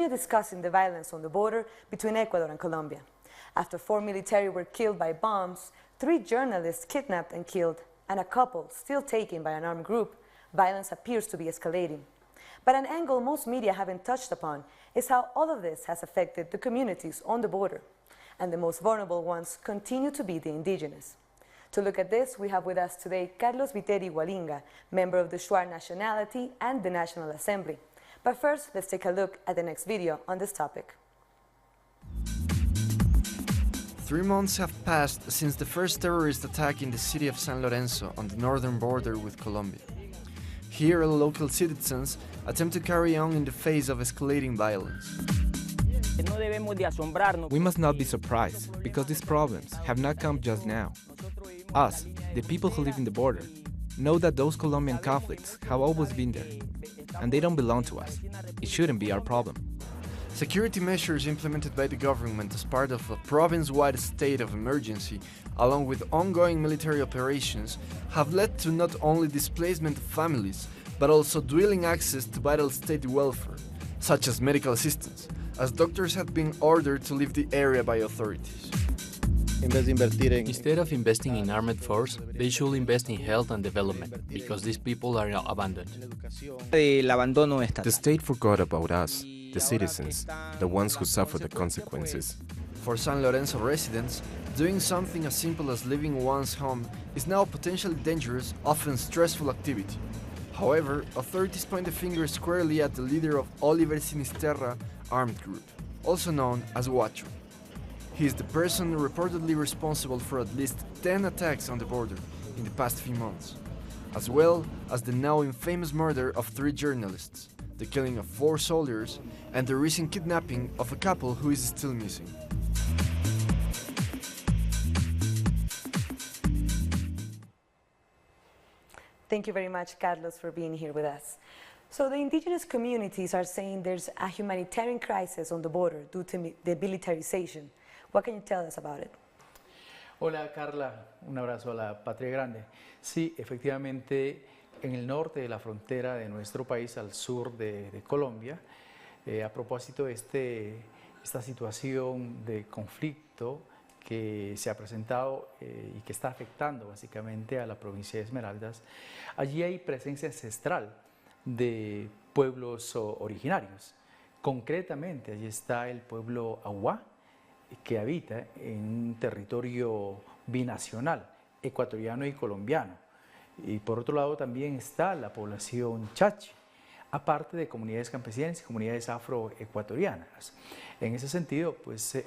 continue discussing the violence on the border between Ecuador and Colombia. After 4 military were killed by bombs, 3 journalists kidnapped and killed, and a couple still taken by an armed group, violence appears to be escalating. But an angle most media haven't touched upon is how all of this has affected the communities on the border. And the most vulnerable ones continue to be the indigenous. To look at this, we have with us today Carlos Viteri Gualinga, member of the Shuar nationality and the National Assembly. But first, let's take a look at the next video on this topic. 3 months have passed since the first terrorist attack in the city of San Lorenzo on the northern border with Colombia. Here, local citizens attempt to carry on in the face of escalating violence. We must not be surprised, because these problems have not come just now. Us, the people who live in the border, know that those Colombian conflicts have always been there, and they don't belong to us. It shouldn't be our problem. Security measures implemented by the government as part of a province-wide state of emergency, along with ongoing military operations, have led to not only displacement of families, but also dwindling access to vital state welfare, such as medical assistance, as doctors have been ordered to leave the area by authorities. Instead of investing in armed force, they should invest in health and development, because these people are abandoned. The state forgot about us, the citizens, the ones who suffer the consequences. For San Lorenzo residents, doing something as simple as leaving one's home is now a potentially dangerous, often stressful activity. However, authorities point the finger squarely at the leader of Oliver Sinisterra armed group, also known as Huacho. He is the person reportedly responsible for at least 10 attacks on the border in the past few months, as well as the now infamous murder of 3 journalists, the killing of 4 soldiers, and the recent kidnapping of a couple who is still missing. Thank you very much, Carlos, for being here with us. So the indigenous communities are saying there's a humanitarian crisis on the border due to the militarization. What can you tell us about it? Hola Carla, un abrazo a la Patria Grande. Sí, efectivamente, en el norte de la frontera de nuestro país, al sur de Colombia, a propósito de esta situación de conflicto que se ha presentado y que está afectando básicamente a la provincia de Esmeraldas, allí hay presencia ancestral de pueblos originarios. Concretamente, allí está el pueblo Aguá, que habita en un territorio binacional, ecuatoriano y colombiano. Y por otro lado también está la población chachi, aparte de comunidades campesinas y comunidades afroecuatorianas. En ese sentido, pues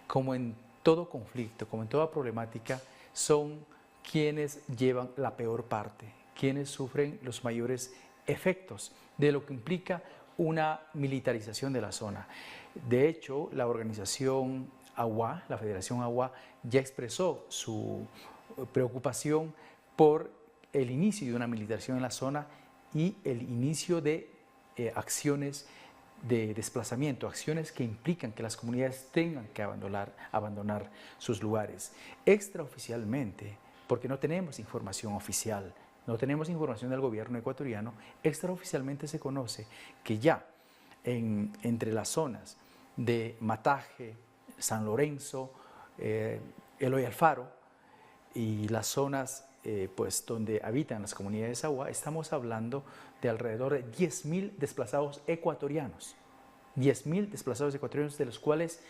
como en todo conflicto, como en toda problemática, son quienes llevan la peor parte, quienes sufren los mayores efectos de lo que implica una militarización de la zona. De hecho, la organización Aguá, la Federación Aguá, ya expresó su preocupación por el inicio de una militarización en la zona y el inicio de acciones de desplazamiento, acciones que implican que las comunidades tengan que abandonar sus lugares. Extraoficialmente, porque no tenemos información oficial, no tenemos información del gobierno ecuatoriano, extraoficialmente se conoce que ya entre las zonas de Mataje, San Lorenzo, Eloy Alfaro y las zonas pues, donde habitan las comunidades Aguá, estamos hablando de alrededor de 10.000 desplazados ecuatorianos. 10.000 desplazados ecuatorianos de los cuales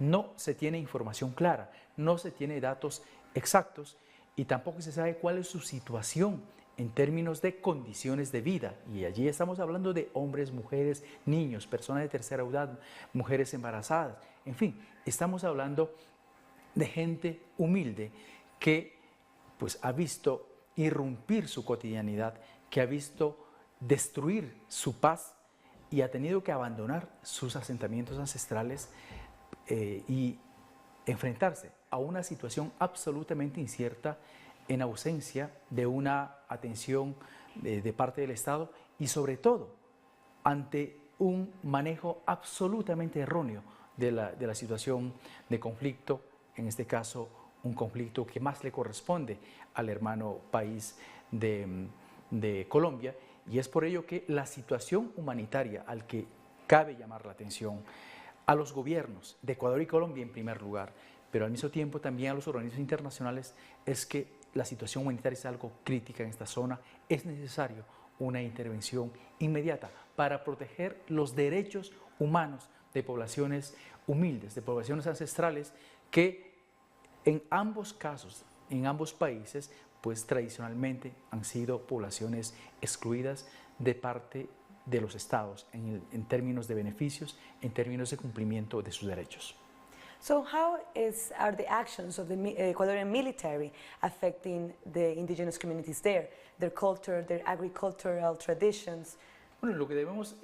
no se tiene información clara, no se tiene datos exactos y tampoco se sabe cuál es su situación en términos de condiciones de vida. Y allí estamos hablando de hombres, mujeres, niños, personas de tercera edad, mujeres embarazadas. En fin, estamos hablando de gente humilde que pues, ha visto irrumpir su cotidianidad, que ha visto destruir su paz y ha tenido que abandonar sus asentamientos ancestrales y enfrentarse a una situación absolutamente incierta en ausencia de una atención de parte del Estado y sobre todo ante un manejo absolutamente erróneo de la situación de conflicto, en este caso un conflicto que más le corresponde al hermano país de Colombia, y es por ello que la situación humanitaria al que cabe llamar la atención a los gobiernos de Ecuador y Colombia en primer lugar, pero al mismo tiempo también a los organismos internacionales, es que la situación humanitaria es algo crítica en esta zona, es necesario una intervención inmediata para proteger los derechos humanos de poblaciones humildes, de poblaciones ancestrales que en ambos casos, en ambos países, pues tradicionalmente han sido poblaciones excluidas de parte de los estados en términos de beneficios, en términos de cumplimiento de sus derechos. So how are the actions of the Ecuadorian military affecting the indigenous communities there, their culture, their agricultural traditions? Bueno, lo que debemos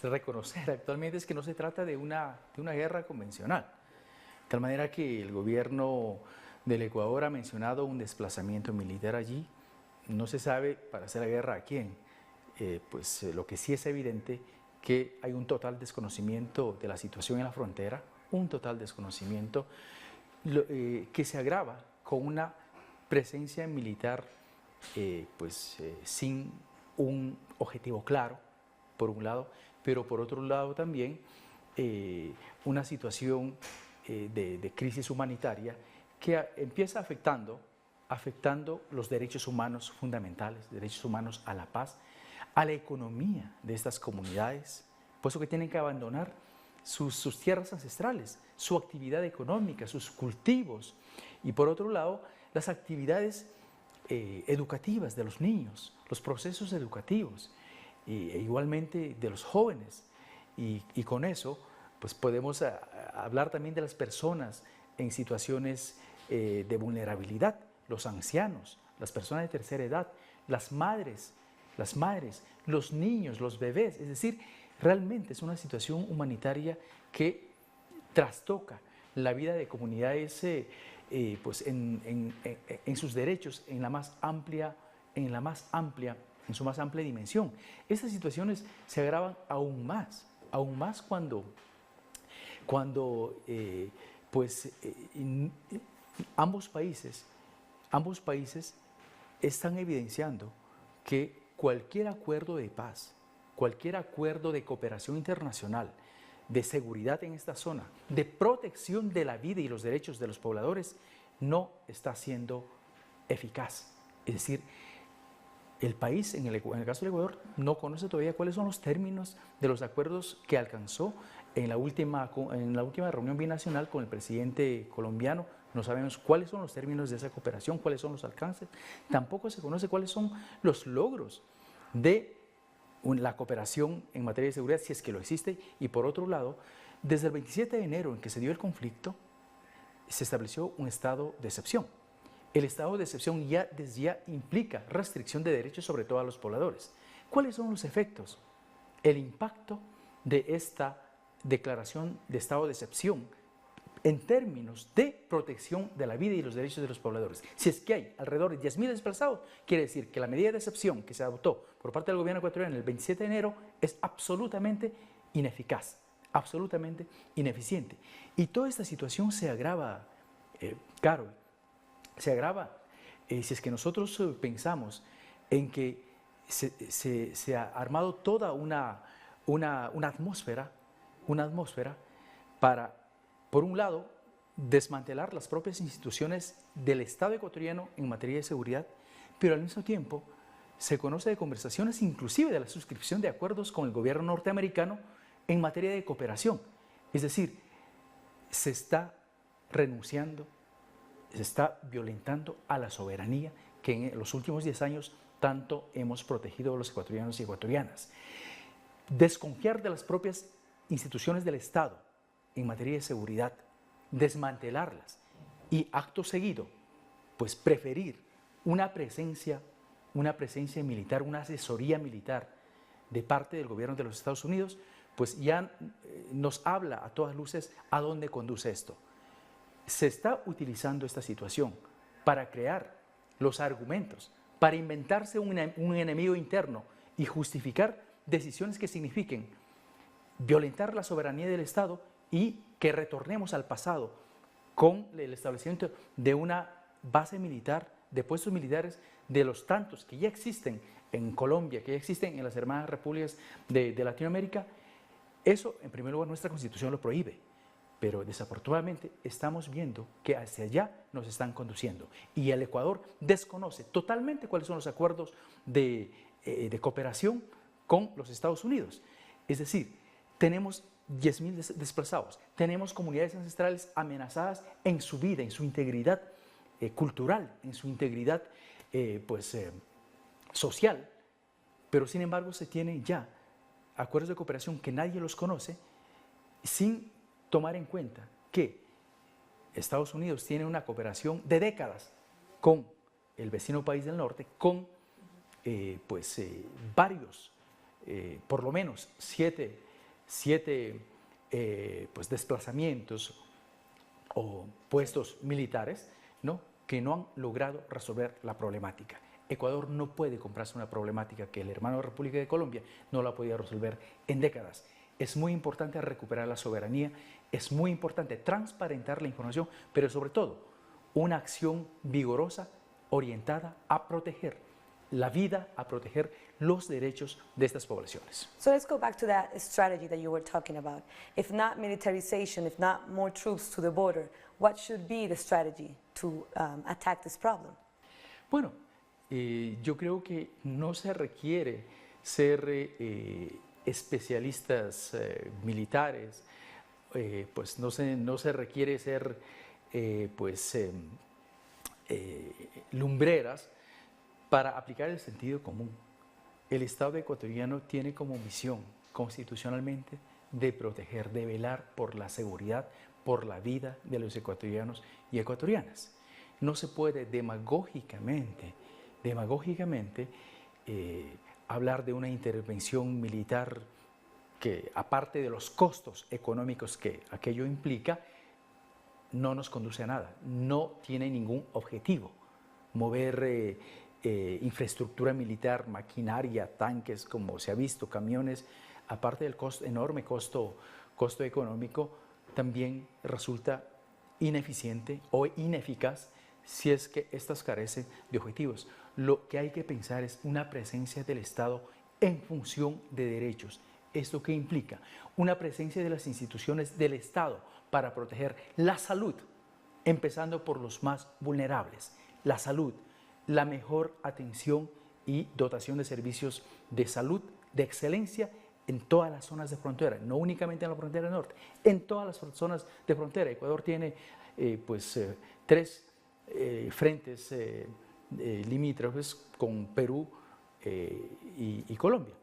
reconocer actualmente es que no se trata de una guerra convencional, de tal manera que el gobierno del Ecuador ha mencionado un desplazamiento militar allí. No se sabe para hacer la guerra a quién. Lo que sí es evidente que hay un total desconocimiento de la situación en la frontera, un total desconocimiento que se agrava con una presencia militar sin un objetivo claro, por un lado, pero por otro lado también una situación de crisis humanitaria que empieza afectando los derechos humanos fundamentales, derechos humanos a la paz, a la economía de estas comunidades, puesto que tienen que abandonar sus tierras ancestrales, su actividad económica, sus cultivos, y por otro lado, las actividades educativas de los niños, los procesos educativos, e igualmente de los jóvenes, y con eso pues podemos hablar también de las personas en situaciones de vulnerabilidad, los ancianos, las personas de tercera edad, las madres, los niños, los bebés, es decir, realmente es una situación humanitaria que trastoca la vida de comunidades en sus derechos, en su más amplia dimensión. Estas situaciones se agravan aún más cuando ambos países están evidenciando que cualquier acuerdo de paz, cualquier acuerdo de cooperación internacional, de seguridad en esta zona, de protección de la vida y los derechos de los pobladores, no está siendo eficaz. Es decir, el país, en el caso del Ecuador, no conoce todavía cuáles son los términos de los acuerdos que alcanzó en la última reunión binacional con el presidente colombiano. No sabemos cuáles son los términos de esa cooperación, cuáles son los alcances. Tampoco se conoce cuáles son los logros de la cooperación en materia de seguridad, si es que lo existe. Y por otro lado, desde el 27 de enero en que se dio el conflicto, se estableció un estado de excepción. El estado de excepción desde ya implica restricción de derechos sobre todo a los pobladores. ¿Cuáles son los efectos? El impacto de esta declaración de estado de excepción en términos de protección de la vida y los derechos de los pobladores. Si es que hay alrededor de 10.000 desplazados, quiere decir que la medida de excepción que se adoptó por parte del gobierno ecuatoriano el 27 de enero es absolutamente ineficaz, absolutamente ineficiente. Y toda esta situación se agrava, Carol, se agrava si es que nosotros pensamos en que se ha armado toda una atmósfera para, por un lado, desmantelar las propias instituciones del Estado ecuatoriano en materia de seguridad, pero al mismo tiempo se conoce de conversaciones, inclusive de la suscripción de acuerdos con el gobierno norteamericano en materia de cooperación. Es decir, se está renunciando, se está violentando a la soberanía que en los últimos 10 años tanto hemos protegido a los ecuatorianos y ecuatorianas. Desconfiar de las propias instituciones del Estado en materia de seguridad, desmantelarlas y acto seguido, pues preferir una presencia militar, una asesoría militar de parte del gobierno de los Estados Unidos, pues ya nos habla a todas luces a dónde conduce esto. Se está utilizando esta situación para crear los argumentos, para inventarse un enemigo interno y justificar decisiones que signifiquen violentar la soberanía del Estado y que retornemos al pasado con el establecimiento de una base militar, de puestos militares, de los tantos que ya existen en Colombia, que ya existen en las hermanas repúblicas de Latinoamérica, eso en primer lugar nuestra Constitución lo prohíbe, pero desafortunadamente estamos viendo que hacia allá nos están conduciendo y el Ecuador desconoce totalmente cuáles son los acuerdos de cooperación con los Estados Unidos. Es decir, tenemos 10.000 desplazados, tenemos comunidades ancestrales amenazadas en su vida, en su integridad cultural, en su integridad social, pero sin embargo se tienen ya acuerdos de cooperación que nadie los conoce, sin tomar en cuenta que Estados Unidos tiene una cooperación de décadas con el vecino país del norte, con varios, por lo menos siete desplazamientos o puestos militares, ¿no?, que no han logrado resolver la problemática. Ecuador no puede comprarse una problemática que el hermano de República de Colombia no la podía resolver en décadas. Es muy importante recuperar la soberanía, es muy importante transparentar la información, pero sobre todo una acción vigorosa orientada a proteger la vida, a proteger los derechos de estas poblaciones. So let's go back to that strategy that you were talking about. If not militarization, if not more troops to the border, what should be the strategy to attack this problem? Bueno, yo creo que no se requiere ser especialistas militares, pues no se requiere ser lumbreras para aplicar el sentido común. El Estado ecuatoriano tiene como misión constitucionalmente de proteger, de velar por la seguridad, por la vida de los ecuatorianos y ecuatorianas. No se puede demagógicamente hablar de una intervención militar que, aparte de los costos económicos que aquello implica, no nos conduce a nada, no tiene ningún objetivo. Mover infraestructura militar, maquinaria, tanques, como se ha visto, camiones, aparte del enorme costo económico, también resulta ineficiente o ineficaz si es que estas carecen de objetivos. Lo que hay que pensar es una presencia del Estado en función de derechos. ¿Esto qué implica? Una presencia de las instituciones del Estado para proteger la salud, empezando por los más vulnerables. La salud, la mejor atención y dotación de servicios de salud de excelencia en todas las zonas de frontera, no únicamente en la frontera norte, en todas las zonas de frontera. Ecuador tiene tres frentes limítrofes con Perú y Colombia.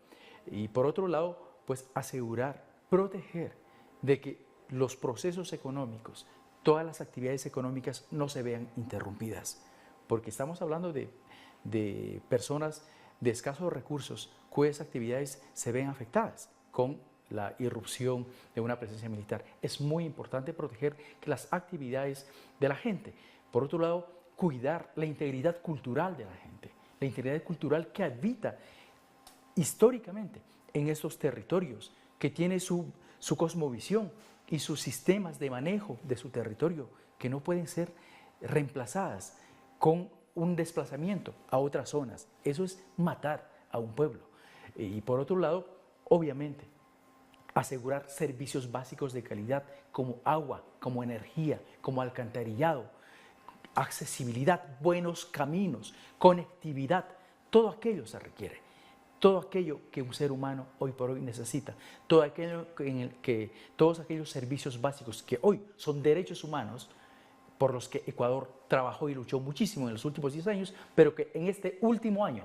Y por otro lado, pues asegurar, proteger de que los procesos económicos, todas las actividades económicas no se vean interrumpidas, porque estamos hablando de personas de escasos recursos cuyas actividades se ven afectadas con la irrupción de una presencia militar. Es muy importante proteger las actividades de la gente. Por otro lado, cuidar la integridad cultural de la gente, la integridad cultural que habita históricamente en estos territorios, que tiene su cosmovisión y sus sistemas de manejo de su territorio, que no pueden ser reemplazadas con un desplazamiento a otras zonas. Eso es matar a un pueblo. Y por otro lado, obviamente, asegurar servicios básicos de calidad como agua, como energía, como alcantarillado, accesibilidad, buenos caminos, conectividad, todo aquello se requiere. Todo aquello que un ser humano hoy por hoy necesita, todo aquello todos aquellos servicios básicos que hoy son derechos humanos, por los que Ecuador trabajó y luchó muchísimo en los últimos 10 años, pero que en este último año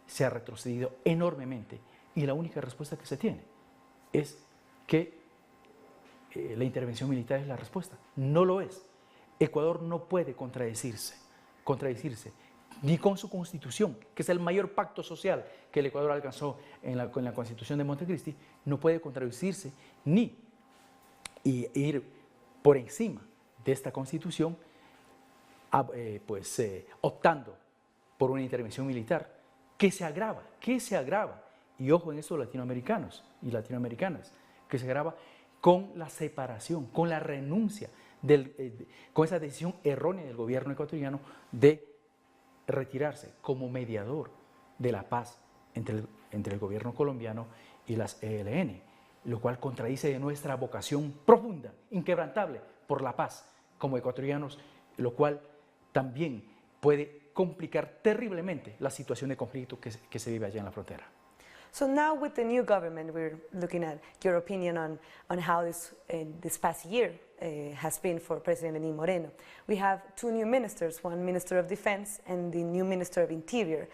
se ha retrocedido enormemente. Y la única respuesta que se tiene es que la intervención militar es la respuesta. No lo es. Ecuador no puede contradecirse ni con su constitución, que es el mayor pacto social que el Ecuador alcanzó con la constitución de Montecristi, no puede contradecirse ni ir por encima de esta constitución, optando por una intervención militar que se agrava, y ojo en esto latinoamericanos y latinoamericanas, que se agrava con la separación, con la renuncia, con esa decisión errónea del gobierno ecuatoriano de retirarse como mediador de la paz entre el gobierno colombiano y las ELN, lo cual contradice nuestra vocación profunda, inquebrantable por la paz como ecuatorianos, lo cual también puede complicar terriblemente la situación de conflicto que se vive allá en la frontera. So now with the new government, we're looking at your opinion on how this past year has been for President Lenín Moreno. We have two new ministers, one Minister of Defense and the new Minister of Interior.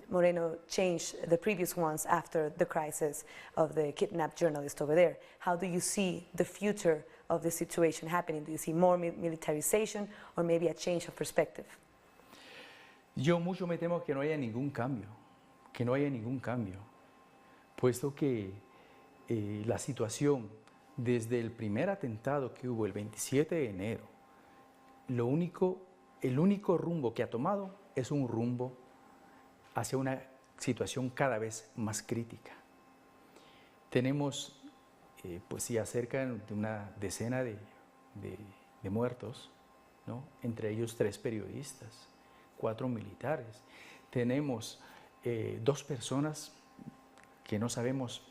Moreno changed the previous ones after the crisis of the kidnapped journalist over there. How do you see the future of the situation happening? Do you see more militarization or maybe a change of perspective? Yo mucho me temo que no haya ningún cambio, puesto que la situación desde el primer atentado que hubo el 27 de enero, el único rumbo que ha tomado es un rumbo hacia una situación cada vez más crítica. Tenemos pues ya cerca de una decena de muertos, ¿no? Entre ellos 3 periodistas, 4 militares. Tenemos 2 personas que no sabemos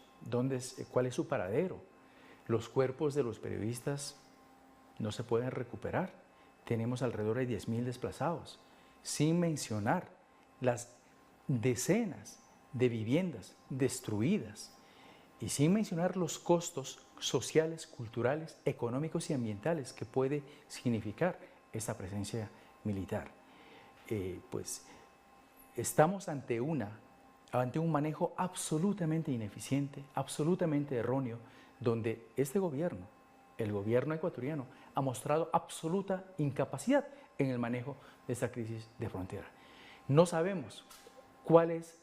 cuál es su paradero. Los cuerpos de los periodistas no se pueden recuperar. Tenemos alrededor de 10.000 desplazados, sin mencionar las decenas de viviendas destruidas y sin mencionar los costos sociales, culturales, económicos y ambientales que puede significar esta presencia militar. Pues estamos ante un manejo absolutamente ineficiente, absolutamente erróneo, donde este gobierno, el gobierno ecuatoriano, ha mostrado absoluta incapacidad en el manejo de esta crisis de frontera. No sabemos cuál es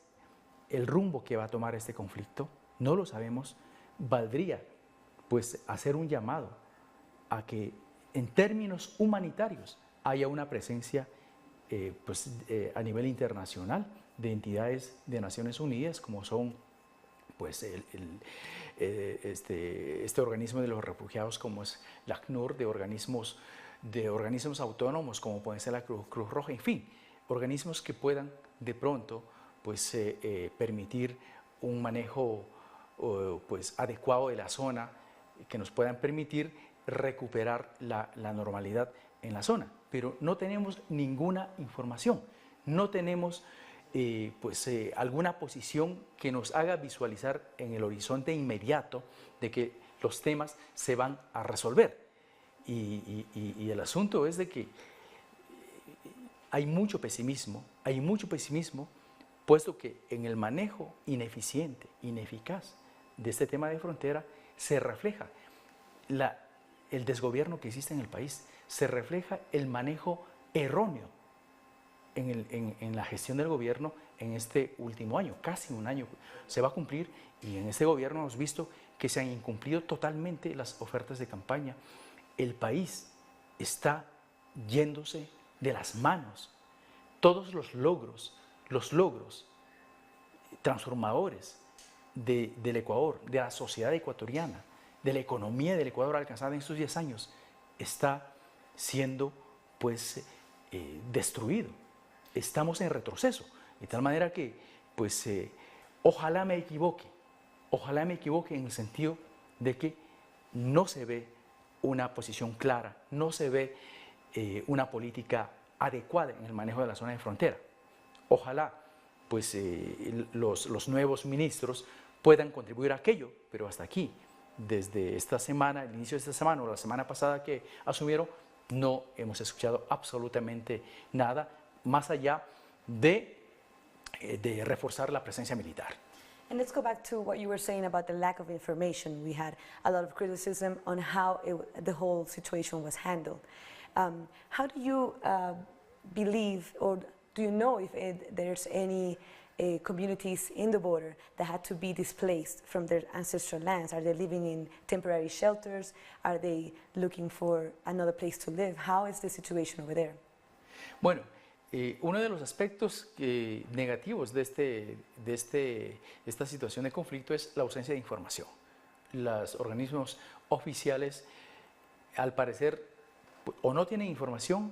el rumbo que va a tomar este conflicto, no lo sabemos. Valdría pues hacer un llamado a que en términos humanitarios haya una presencia a nivel internacional de entidades de Naciones Unidas como son pues este organismo de los refugiados como es la ACNUR, de organismos autónomos como puede ser la Cruz Roja, en fin, organismos que puedan de pronto pues permitir un manejo pues adecuado de la zona, que nos puedan permitir recuperar la normalidad en la zona. Pero no tenemos ninguna información, no tenemos alguna posición que nos haga visualizar en el horizonte inmediato de que los temas se van a resolver. Y el asunto es de que hay mucho pesimismo, puesto que en el manejo ineficiente, ineficaz de este tema de frontera se refleja el desgobierno que existe en el país, se refleja el manejo erróneo en la gestión del gobierno en este último año, casi un año se va a cumplir, y en este gobierno hemos visto que se han incumplido totalmente las ofertas de campaña. El país está yéndose de las manos. Todos los logros transformadores del Ecuador, de la sociedad ecuatoriana, de la economía del Ecuador alcanzada en estos 10 años, está siendo pues destruido. Estamos en retroceso, de tal manera que pues ojalá me equivoque en el sentido de que no se ve una posición clara, no se ve una política adecuada en el manejo de la zona de frontera. Ojalá pues los nuevos ministros puedan contribuir a aquello, pero hasta aquí, desde esta semana, el inicio de esta semana o la semana pasada que asumieron, no hemos escuchado absolutamente nada más allá de reforzar la presencia militar. And let's go back to what you were saying about the lack of information. We had a lot of criticism on how the whole situation was handled. How do you believe, or do you know if there's any communities in the border that had to be displaced from their ancestral lands? Are they living in temporary shelters? Are they looking for another place to live? How is the situation over there? Bueno, uno de los aspectos negativos de esta situación de conflicto es la ausencia de información. Los organismos oficiales, al parecer, o no tienen información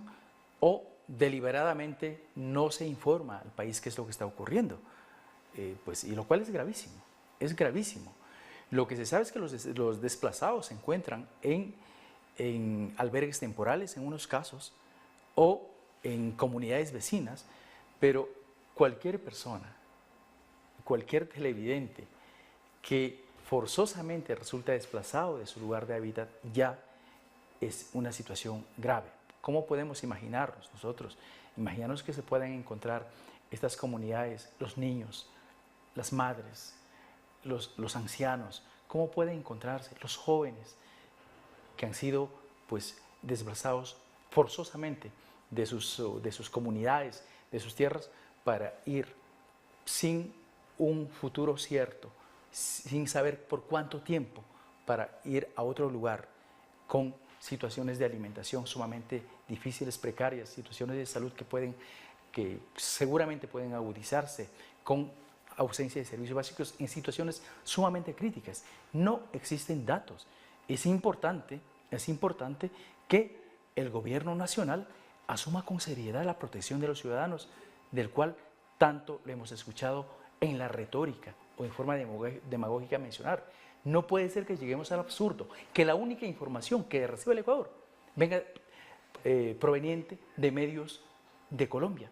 o deliberadamente no se informa al país qué es lo que está ocurriendo, y lo cual es gravísimo, es gravísimo. Lo que se sabe es que los desplazados se encuentran en albergues temporales en unos casos o en comunidades vecinas, pero cualquier persona, cualquier televidente que forzosamente resulta desplazado de su lugar de hábitat ya es una situación grave. ¿Cómo podemos imaginarnos nosotros? Imaginarnos que se puedan encontrar estas comunidades, los niños, las madres, los ancianos, ¿cómo pueden encontrarse los jóvenes que han sido pues, desplazados forzosamente de sus comunidades, de sus tierras, para ir sin un futuro cierto, sin saber por cuánto tiempo, para ir a otro lugar con situaciones de alimentación sumamente difíciles, precarias, situaciones de salud que seguramente pueden agudizarse con ausencia de servicios básicos en situaciones sumamente críticas? No existen datos. Es importante que el gobierno nacional asuma con seriedad la protección de los ciudadanos, del cual tanto lo hemos escuchado en la retórica o en forma demagógica mencionar. No puede ser que lleguemos al absurdo, que la única información que recibe el Ecuador venga proveniente de medios de Colombia,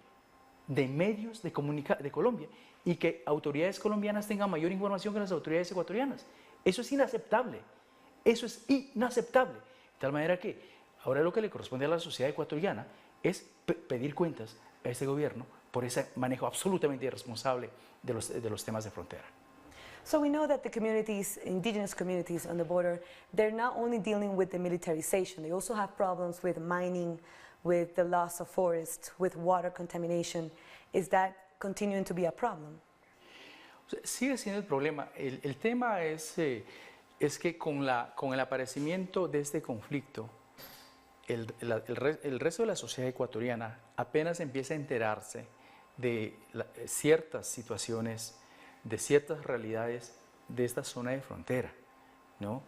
de Colombia, y que autoridades colombianas tengan mayor información que las autoridades ecuatorianas. Eso es inaceptable, eso es inaceptable. De tal manera que ahora lo que le corresponde a la sociedad ecuatoriana es pedir cuentas a este gobierno por ese manejo absolutamente irresponsable de los temas de frontera. So we know that the communities, indigenous communities on the border, they're not only dealing with the militarization, they also have problems with mining, with the loss of forests, with water contamination. Is that continuing to be a problem? Sigue siendo el problema. El tema es que con el aparecimiento de este conflicto, el resto de la sociedad ecuatoriana apenas empieza a enterarse de ciertas situaciones, de ciertas realidades de esta zona de frontera, ¿no?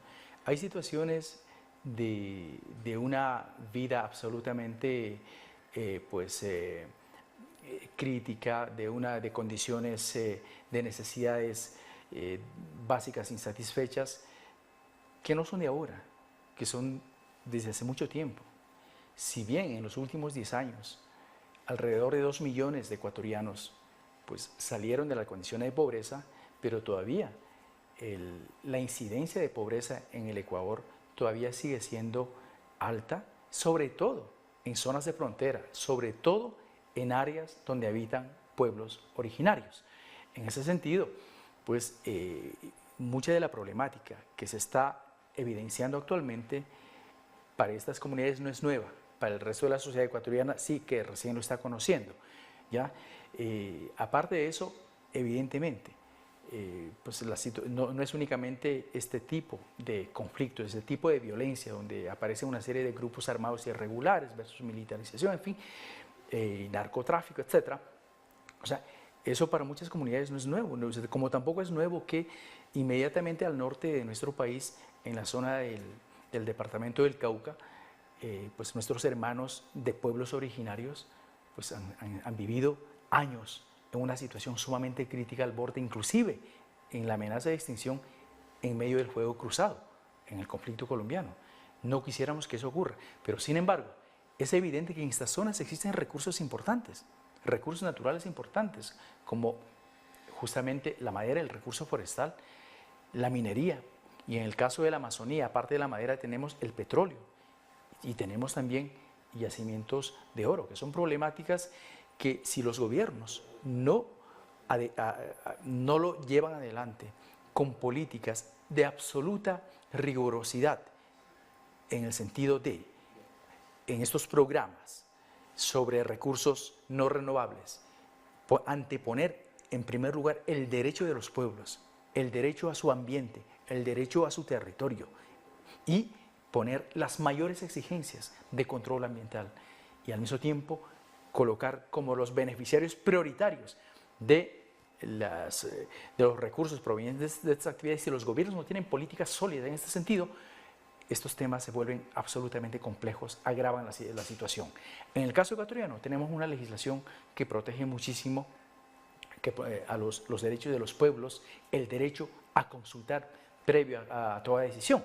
Hay situaciones de una vida absolutamente crítica, de condiciones de necesidades básicas insatisfechas, que no son de ahora, que son desde hace mucho tiempo. Si bien en los últimos 10 años alrededor de 2 millones de ecuatorianos pues, salieron de la condición de pobreza, pero todavía la incidencia de pobreza en el Ecuador todavía sigue siendo alta, sobre todo en zonas de frontera, sobre todo en áreas donde habitan pueblos originarios. En ese sentido, pues mucha de la problemática que se está evidenciando actualmente para estas comunidades no es nueva, para el resto de la sociedad ecuatoriana sí que recién lo está conociendo, ¿ya? Aparte de eso, evidentemente, pues no es únicamente este tipo de conflictos, este tipo de violencia donde aparecen una serie de grupos armados irregulares versus militarización, en fin, narcotráfico, etc. O sea, eso para muchas comunidades no es nuevo, como tampoco es nuevo que inmediatamente al norte de nuestro país, en la zona del departamento del Cauca, pues nuestros hermanos de pueblos originarios pues han vivido años en una situación sumamente crítica al borde, inclusive en la amenaza de extinción en medio del fuego cruzado, en el conflicto colombiano. No quisiéramos que eso ocurra, pero sin embargo, es evidente que en estas zonas existen recursos importantes, recursos naturales importantes, como justamente la madera, el recurso forestal, la minería, y en el caso de la Amazonía, aparte de la madera, tenemos el petróleo y tenemos también yacimientos de oro, que son problemáticas que si los gobiernos no lo llevan adelante con políticas de absoluta rigurosidad, en el sentido de, en estos programas sobre recursos no renovables, anteponer en primer lugar el derecho de los pueblos, el derecho a su ambiente, el derecho a su territorio y poner las mayores exigencias de control ambiental y al mismo tiempo colocar como los beneficiarios prioritarios de los recursos provenientes de estas actividades. Si los gobiernos no tienen políticas sólidas en este sentido, estos temas se vuelven absolutamente complejos, agravan la situación. En el caso ecuatoriano tenemos una legislación que protege muchísimo a los derechos de los pueblos, el derecho a consultar previo a toda decisión,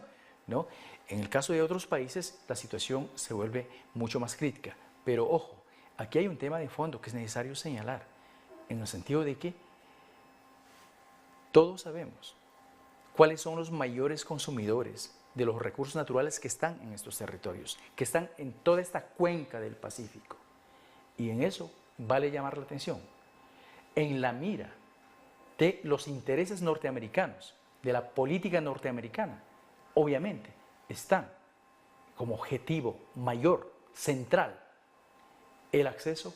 ¿no? En el caso de otros países la situación se vuelve mucho más crítica, pero ojo, aquí hay un tema de fondo que es necesario señalar, en el sentido de que todos sabemos cuáles son los mayores consumidores de los recursos naturales que están en estos territorios, que están en toda esta cuenca del Pacífico. Y en eso vale llamar la atención. En la mira de los intereses norteamericanos, de la política norteamericana, obviamente están como objetivo mayor, central, el acceso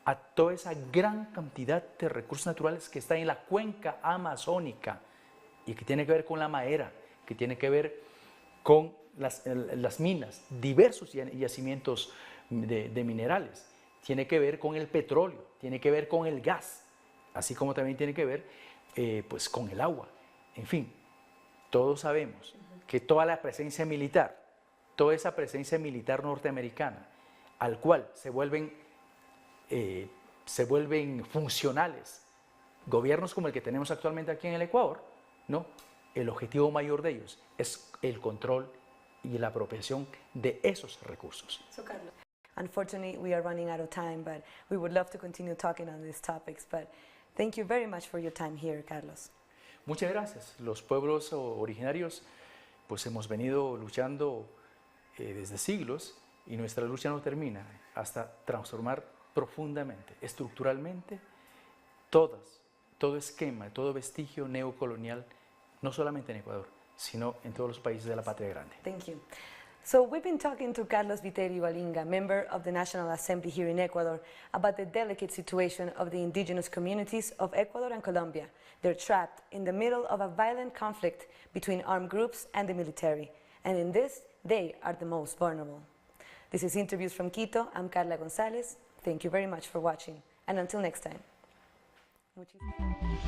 a toda esa gran cantidad de recursos naturales que está en la cuenca amazónica y que tiene que ver con la madera, que tiene que ver con las minas, diversos yacimientos de minerales, tiene que ver con el petróleo, tiene que ver con el gas, así como también tiene que ver pues con el agua. En fin, todos sabemos que toda la presencia militar, toda esa presencia militar norteamericana, al cual se vuelven funcionales gobiernos como el que tenemos actualmente aquí en el Ecuador, ¿no? El objetivo mayor de ellos es el control y la apropiación de esos recursos. So, Carlos, unfortunately, we are running out of time, but we would love to continue talking on these topics. But thank you very much for your time here, Carlos. Muchas gracias. Los pueblos originarios, pues hemos venido luchando desde siglos y nuestra lucha no termina hasta transformar profundamente, estructuralmente, todo esquema, todo vestigio neocolonial, no solamente en Ecuador, sino en todos los países de la Patria Grande. Thank you. So we've been talking to Carlos Viteri Balinga, member of the National Assembly here in Ecuador, about the delicate situation of the indigenous communities of Ecuador and Colombia. They're trapped in the middle of a violent conflict between armed groups and the military, and in this, they are the most vulnerable. This is Interviews from Quito. I'm Carla Gonzalez. Thank you very much for watching, and until next time. Muchísimas gracias.